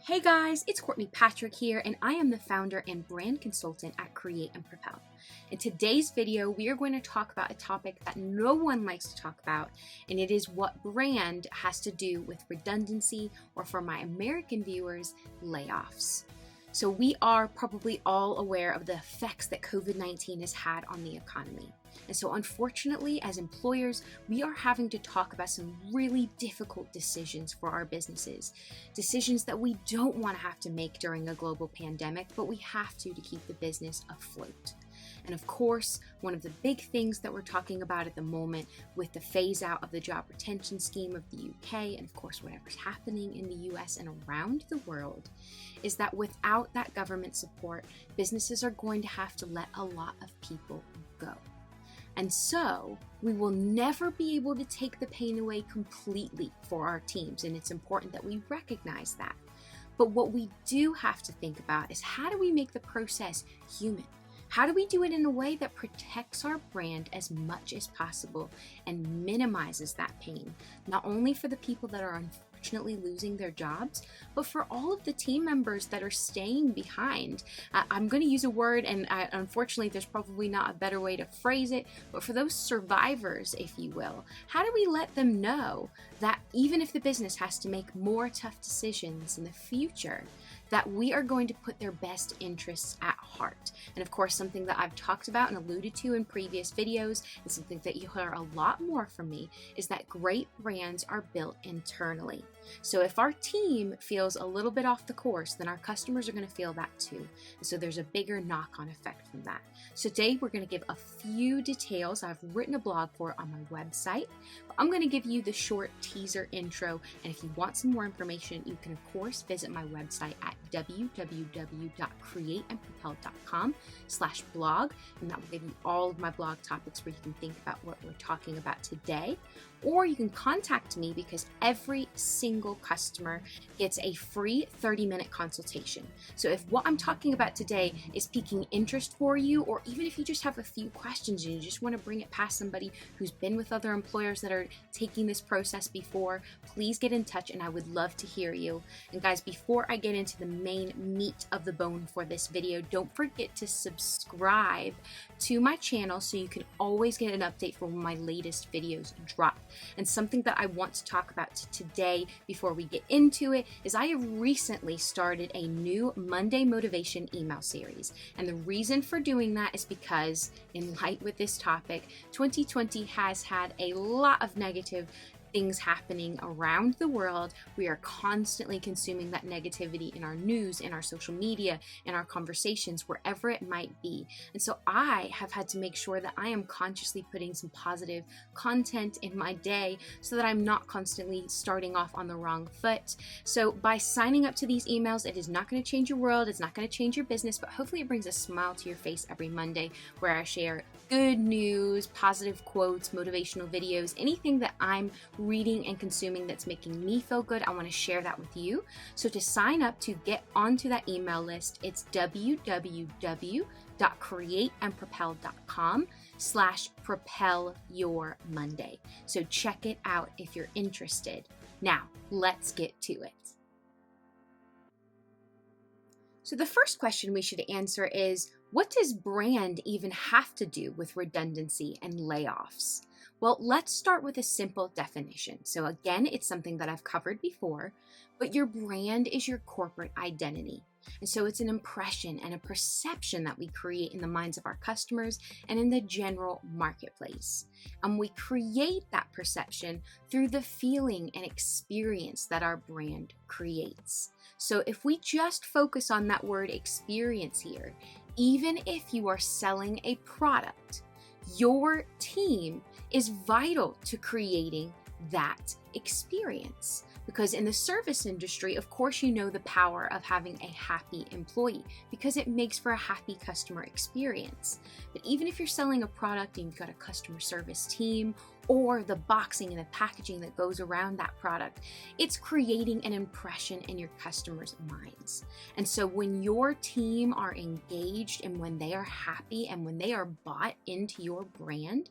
Hey guys, it's Courtney Patrick here, and I am the founder and brand consultant at Create and Propel. In today's video, we are going to talk about a topic that no one likes to talk about, and it is what brand has to do with redundancy, or for my American viewers, layoffs. So we are probably all aware of the effects that COVID-19 has had on the economy. And so unfortunately, as employers, we are having to talk about some really difficult decisions for our businesses. Decisions that we don't want to have to make during a global pandemic, but we have to keep the business afloat. And of course, one of the big things that we're talking about at the moment with the phase out of the job retention scheme of the UK, and of course whatever's happening in the US and around the world, is that without that government support, businesses are going to have to let a lot of people go. And so we will never be able to take the pain away completely for our teams, and it's important that we recognize that. But what we do have to think about is, how do we make the process human? How do we do it in a way that protects our brand as much as possible and minimizes that pain, not only for the people that are unfortunately losing their jobs, but for all of the team members that are staying behind? I'm going to use a word, and unfortunately there's probably not a better way to phrase it, but for those survivors, if you will, how do we let them know that even if the business has to make more tough decisions in the future, that we are going to put their best interests at heart? And of course, something that I've talked about and alluded to in previous videos, and something that you hear a lot more from me, is that great brands are built internally. So if our team feels a little bit off the course, then our customers are going to feel that too. And so there's a bigger knock-on effect from that. So today we're going to give a few details. I've written a blog for it on my website. I'm going to give you the short teaser intro, and if you want some more information, you can of course visit my website at www.createandpropel.com/blog, and that will give you all of my blog topics where you can think about what we're talking about today. Or you can contact me, because every single customer gets a free 30-minute consultation. So if what I'm talking about today is piquing interest for you, or even if you just have a few questions and you just want to bring it past somebody who's been with other employers that are taking this process before, please get in touch and I would love to hear you. And guys, before I get into the main meat of the bone for this video, don't forget to subscribe to my channel so you can always get an update for when my latest videos drop. And something that I want to talk about today before we get into it is I have recently started a new Monday motivation email series. And the reason for doing that is because, in light with this topic, 2020 has had a lot of negative things happening around the world. We are constantly consuming that negativity in our news, in our social media, in our conversations, wherever it might be. And so I have had to make sure that I am consciously putting some positive content in my day so that I'm not constantly starting off on the wrong foot. So by signing up to these emails, it is not going to change your world, it's not going to change your business, but hopefully it brings a smile to your face every Monday, where I share good news, positive quotes, motivational videos, anything that I'm reading and consuming that's making me feel good. I want to share that with you. So to sign up to get onto that email list, it's www.createandpropel.com/propelyourmonday. So check it out if you're interested. Now, let's get to it. So the first question we should answer is, what does brand even have to do with redundancy and layoffs? Well, let's start with a simple definition. So again, it's something that I've covered before, but your brand is your corporate identity. And so it's an impression and a perception that we create in the minds of our customers and in the general marketplace. And we create that perception through the feeling and experience that our brand creates. So if we just focus on that word experience here, even if you are selling a product, your team is vital to creating that experience. Because in the service industry, of course, you know the power of having a happy employee, because it makes for a happy customer experience. But even if you're selling a product and you've got a customer service team, or the boxing and the packaging that goes around that product, it's creating an impression in your customers' minds. And so when your team are engaged, and when they are happy, and when they are bought into your brand,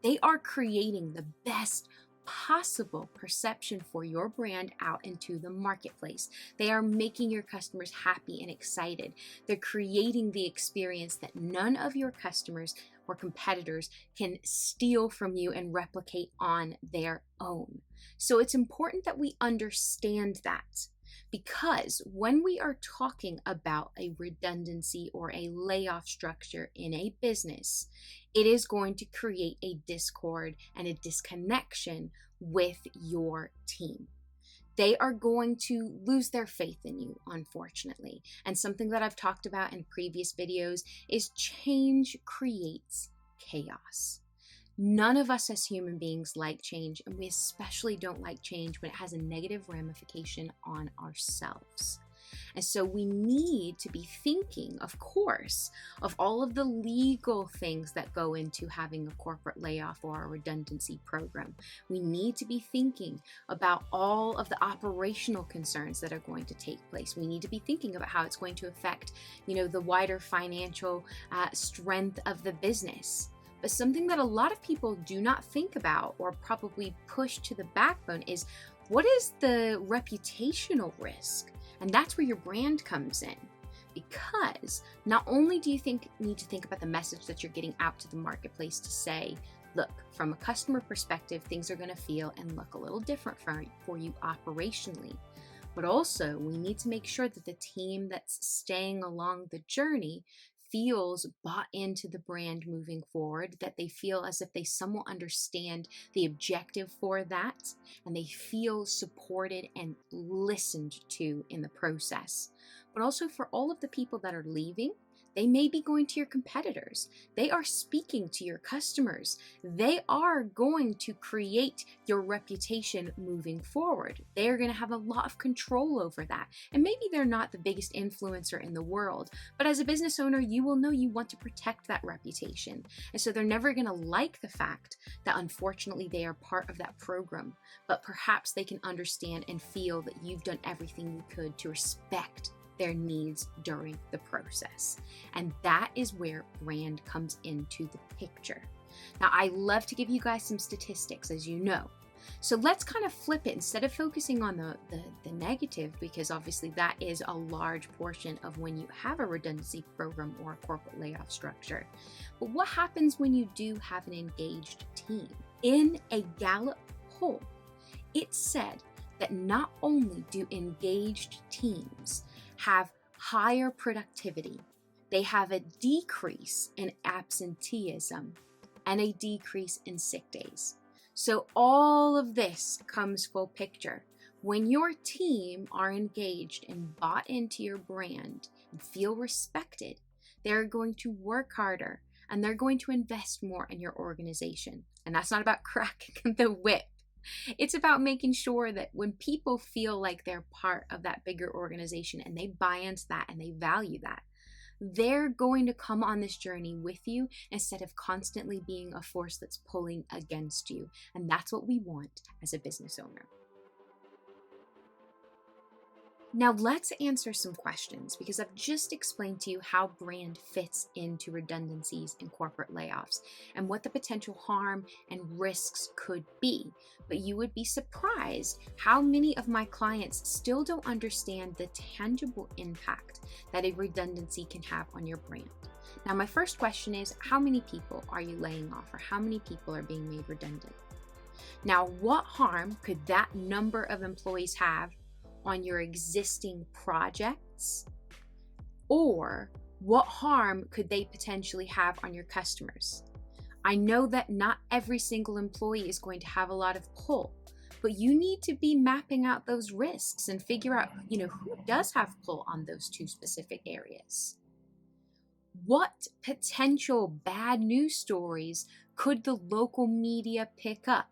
they are creating the best possible perception for your brand out into the marketplace. They are making your customers happy and excited. They're creating the experience that none of your customers or competitors can steal from you and replicate on their own. So it's important that we understand that, because when we are talking about a redundancy or a layoff structure in a business, it is going to create a discord and a disconnection with your team. They are going to lose their faith in you, unfortunately. And something that I've talked about in previous videos is change creates chaos. None of us as human beings like change, and we especially don't like change when it has a negative ramification on ourselves. And so we need to be thinking, of course, of all of the legal things that go into having a corporate layoff or a redundancy program. We need to be thinking about all of the operational concerns that are going to take place. We need to be thinking about how it's going to affect, the wider financial strength of the business. But something that a lot of people do not think about or probably push to the backbone is, what is the reputational risk? And that's where your brand comes in. Because not only do you need to think about the message that you're getting out to the marketplace to say, look, from a customer perspective, things are going to feel and look a little different for you operationally. But also, we need to make sure that the team that's staying along the journey feels bought into the brand moving forward, that they feel as if they somewhat understand the objective for that, and they feel supported and listened to in the process. But also for all of the people that are leaving, they may be going to your competitors. They are speaking to your customers. They are going to create your reputation moving forward. They are going to have a lot of control over that. And maybe they're not the biggest influencer in the world, but as a business owner, you will know you want to protect that reputation. And so they're never going to like the fact that unfortunately they are part of that program, but perhaps they can understand and feel that you've done everything you could to respect their needs during the process. And that is where brand comes into the picture. Now, I love to give you guys some statistics, as you know. So let's kind of flip it instead of focusing on the negative, because obviously that is a large portion of when you have a redundancy program or a corporate layoff structure. But what happens when you do have an engaged team? In a Gallup poll, it said that not only do engaged teams have higher productivity, they have a decrease in absenteeism and a decrease in sick days. So all of this comes full picture. When your team are engaged and bought into your brand and feel respected, they're going to work harder and they're going to invest more in your organization. And that's not about cracking the whip. It's about making sure that when people feel like they're part of that bigger organization and they buy into that and they value that, they're going to come on this journey with you instead of constantly being a force that's pulling against you. And that's what we want as a business owner. Now let's answer some questions, because I've just explained to you how brand fits into redundancies and corporate layoffs and what the potential harm and risks could be. But you would be surprised how many of my clients still don't understand the tangible impact that a redundancy can have on your brand. Now, my first question is, how many people are you laying off, or how many people are being made redundant? Now, what harm could that number of employees have on your existing projects? Or what harm could they potentially have on your customers? I know that not every single employee is going to have a lot of pull, but you need to be mapping out those risks and figure out, who does have pull on those two specific areas. What potential bad news stories could the local media pick up?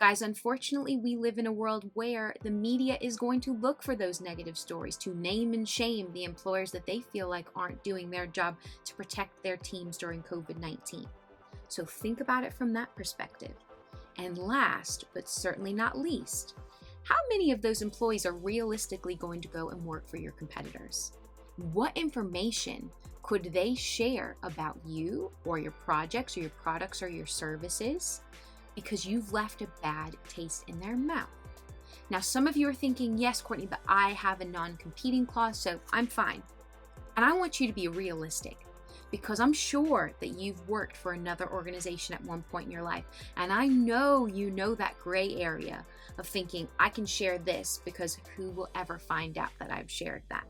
Guys, unfortunately, we live in a world where the media is going to look for those negative stories to name and shame the employers that they feel like aren't doing their job to protect their teams during COVID-19. So think about it from that perspective. And last, but certainly not least, how many of those employees are realistically going to go and work for your competitors? What information could they share about you or your projects or your products or your services because you've left a bad taste in their mouth. Now, some of you are thinking, yes, Courtney, but I have a non-competing clause, so I'm fine. And I want you to be realistic, because I'm sure that you've worked for another organization at one point in your life. And I know you know that gray area of thinking, I can share this because who will ever find out that I've shared that?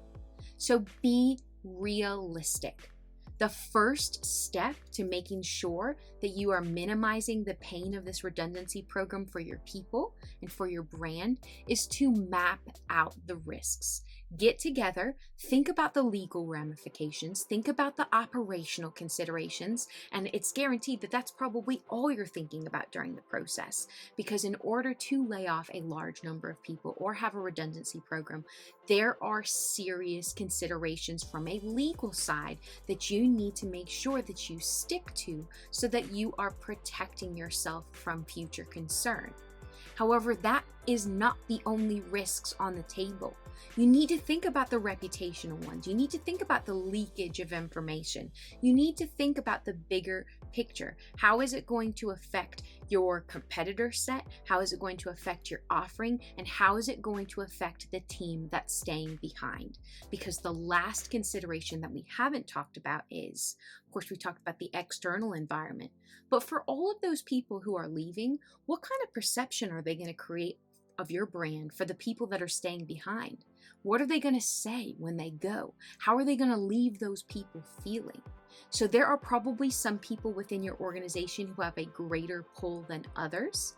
So be realistic. The first step to making sure that you are minimizing the pain of this redundancy program for your people and for your brand is to map out the risks. Get together, think about the legal ramifications, think about the operational considerations, and it's guaranteed that that's probably all you're thinking about during the process. Because in order to lay off a large number of people or have a redundancy program, there are serious considerations from a legal side that you need to make sure that you stick to so that you are protecting yourself from future concern. However, that is not the only risks on the table. You need to think about the reputational ones. You need to think about the leakage of information. You need to think about the bigger picture. How is it going to affect your competitor set? How is it going to affect your offering? And how is it going to affect the team that's staying behind? Because the last consideration that we haven't talked about is, of course, we talked about the external environment. But for all of those people who are leaving, what kind of perception are they going to create of your brand for the people that are staying behind? What are they going to say when they go? How are they going to leave those people feeling? So there are probably some people within your organization who have a greater pull than others.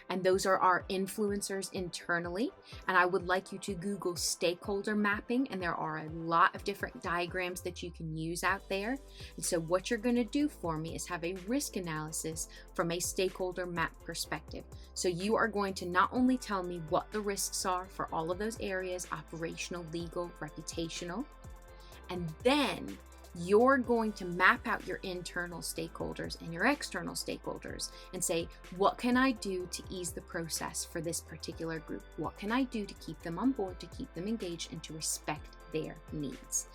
And those are our influencers internally. And I would like you to Google stakeholder mapping. And there are a lot of different diagrams that you can use out there. And so what you're going to do for me is have a risk analysis from a stakeholder map perspective. So you are going to not only tell me what the risks are for all of those areas, operational, legal, reputational, and then you're going to map out your internal stakeholders and your external stakeholders and say, what can I do to ease the process for this particular group? What can I do to keep them on board, to keep them engaged, and to respect their needs?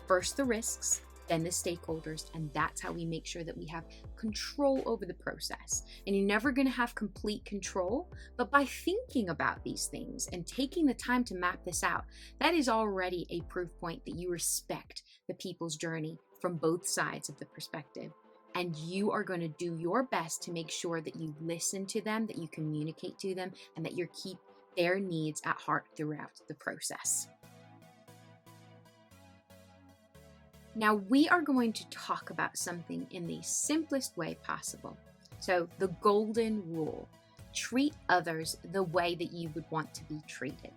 First the risks, then the stakeholders, and that's how we make sure that we have control over the process. And you're never going to have complete control, but by thinking about these things and taking the time to map this out, that is already a proof point that you respect the people's journey from both sides of the perspective. And you are going to do your best to make sure that you listen to them, that you communicate to them, and that you keep their needs at heart throughout the process. Now we are going to talk about something in the simplest way possible. So the golden rule: treat others the way that you would want to be treated.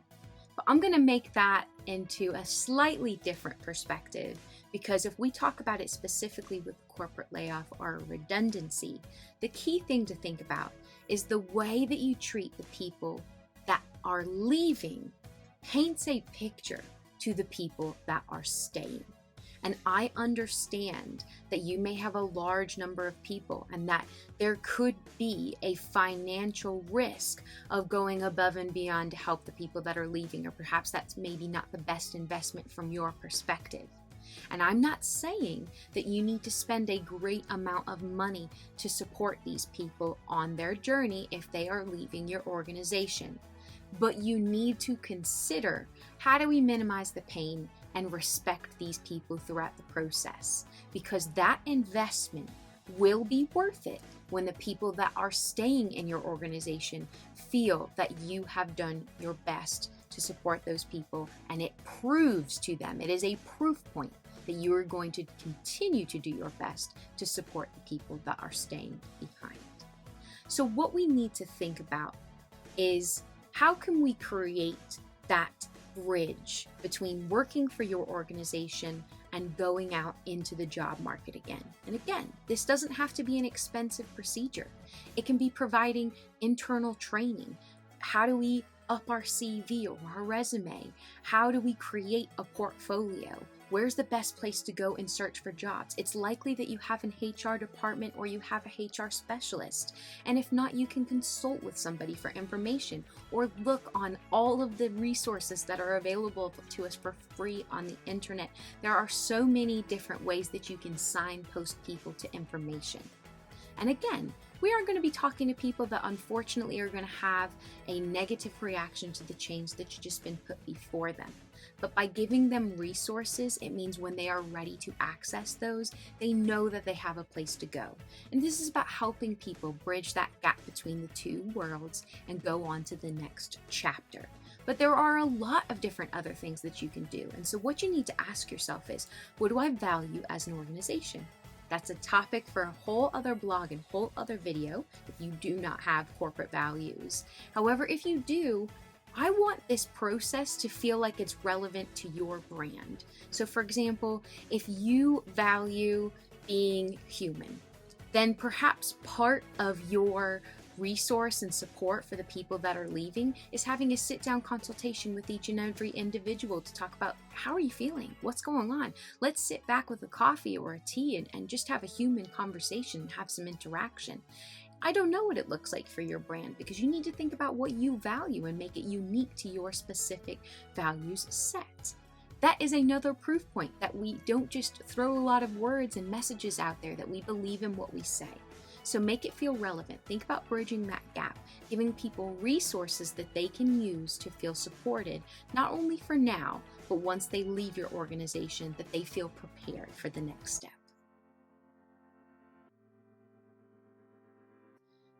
But I'm going to make that into a slightly different perspective, because if we talk about it specifically with corporate layoff or redundancy, the key thing to think about is the way that you treat the people that are leaving paints a picture to the people that are staying. And I understand that you may have a large number of people and that there could be a financial risk of going above and beyond to help the people that are leaving, or perhaps that's maybe not the best investment from your perspective. And I'm not saying that you need to spend a great amount of money to support these people on their journey if they are leaving your organization. But you need to consider, how do we minimize the pain and respect these people throughout the process? Because that investment will be worth it when the people that are staying in your organization feel that you have done your best to support those people, and it proves to them, it is a proof point that you are going to continue to do your best to support the people that are staying behind. So what we need to think about is, how can we create that bridge between working for your organization and going out into the job market again? And again, this doesn't have to be an expensive procedure. It can be providing internal training. How do we up our CV or our resume? How do we create a portfolio? Where's the best place to go and search for jobs? It's likely that you have an HR department or you have a HR specialist. And if not, you can consult with somebody for information or look on all of the resources that are available to us for free on the internet. There are so many different ways that you can signpost people to information. And again, we are going to be talking to people that unfortunately are going to have a negative reaction to the change that's just been put before them. But by giving them resources, it means when they are ready to access those, they know that they have a place to go. And this is about helping people bridge that gap between the two worlds and go on to the next chapter. But there are a lot of different other things that you can do. And so what you need to ask yourself is, what do I value as an organization? That's a topic for a whole other blog and whole other video if you do not have corporate values. However, if you do, I want this process to feel like it's relevant to your brand. So for example, if you value being human, then perhaps part of your resource and support for the people that are leaving is having a sit-down consultation with each and every individual to talk about, how are you feeling? What's going on? Let's sit back with a coffee or a tea and just have a human conversation and have some interaction. I don't know what it looks like for your brand, because you need to think about what you value and make it unique to your specific values set. That is another proof point that we don't just throw a lot of words and messages out there, that we believe in what we say. So make it feel relevant. Think about bridging that gap, giving people resources that they can use to feel supported, not only for now, but once they leave your organization, that they feel prepared for the next step.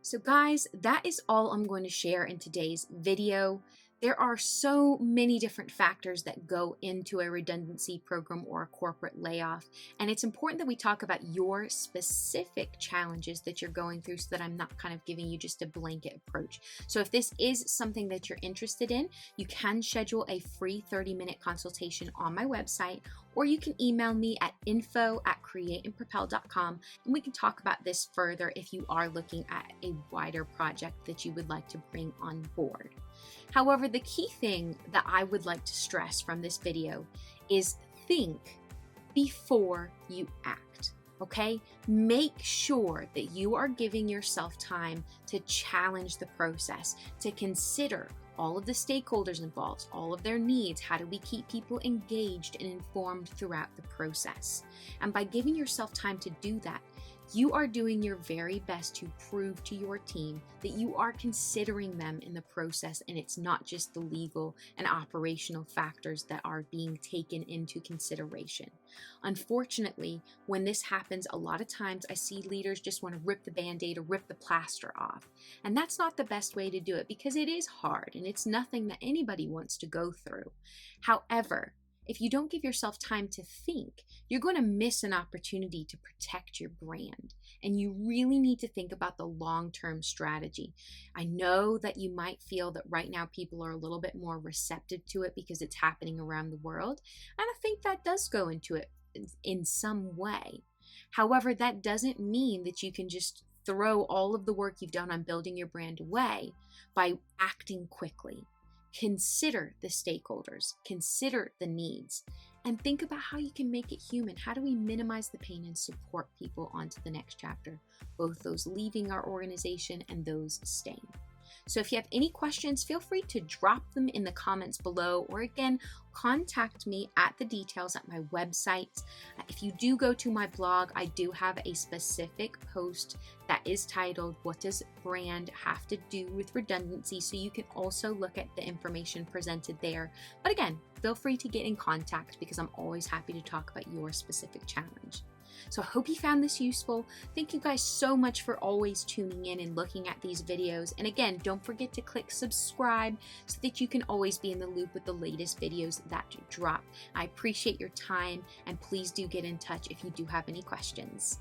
So guys, that is all I'm going to share in today's video. There are so many different factors that go into a redundancy program or a corporate layoff, and it's important that we talk about your specific challenges that you're going through so that I'm not kind of giving you just a blanket approach. So if this is something that you're interested in, you can schedule a free 30-minute consultation on my website, or you can email me at info@createandpropel.com, and we can talk about this further if you are looking at a wider project that you would like to bring on board. However, the key thing that I would like to stress from this video is think before you act, okay? Make sure that you are giving yourself time to challenge the process, to consider all of the stakeholders involved, all of their needs. How do we keep people engaged and informed throughout the process? And by giving yourself time to do that, you are doing your very best to prove to your team that you are considering them in the process, and it's not just the legal and operational factors that are being taken into consideration. Unfortunately, when this happens, a lot of times I see leaders just want to rip the Band-Aid or rip the plaster off. And that's not the best way to do it, because it is hard and it's nothing that anybody wants to go through. However, if you don't give yourself time to think, you're going to miss an opportunity to protect your brand. And you really need to think about the long-term strategy. I know that you might feel that right now people are a little bit more receptive to it because it's happening around the world. And I think that does go into it in some way. However, that doesn't mean that you can just throw all of the work you've done on building your brand away by acting quickly. Consider the stakeholders, consider the needs, and think about how you can make it human. How do we minimize the pain and support people onto the next chapter, both those leaving our organization and those staying? So if you have any questions, feel free to drop them in the comments below, or again, contact me at the details at my website. If you do go to my blog, I do have a specific post that is titled, "What Does Brand Have to Do with Redundancy?" So you can also look at the information presented there. But again, feel free to get in contact, because I'm always happy to talk about your specific challenge. So I hope you found this useful. Thank you guys so much for always tuning in and looking at these videos. And again, don't forget to click subscribe so that you can always be in the loop with the latest videos that drop. I appreciate your time, and please do get in touch if you do have any questions.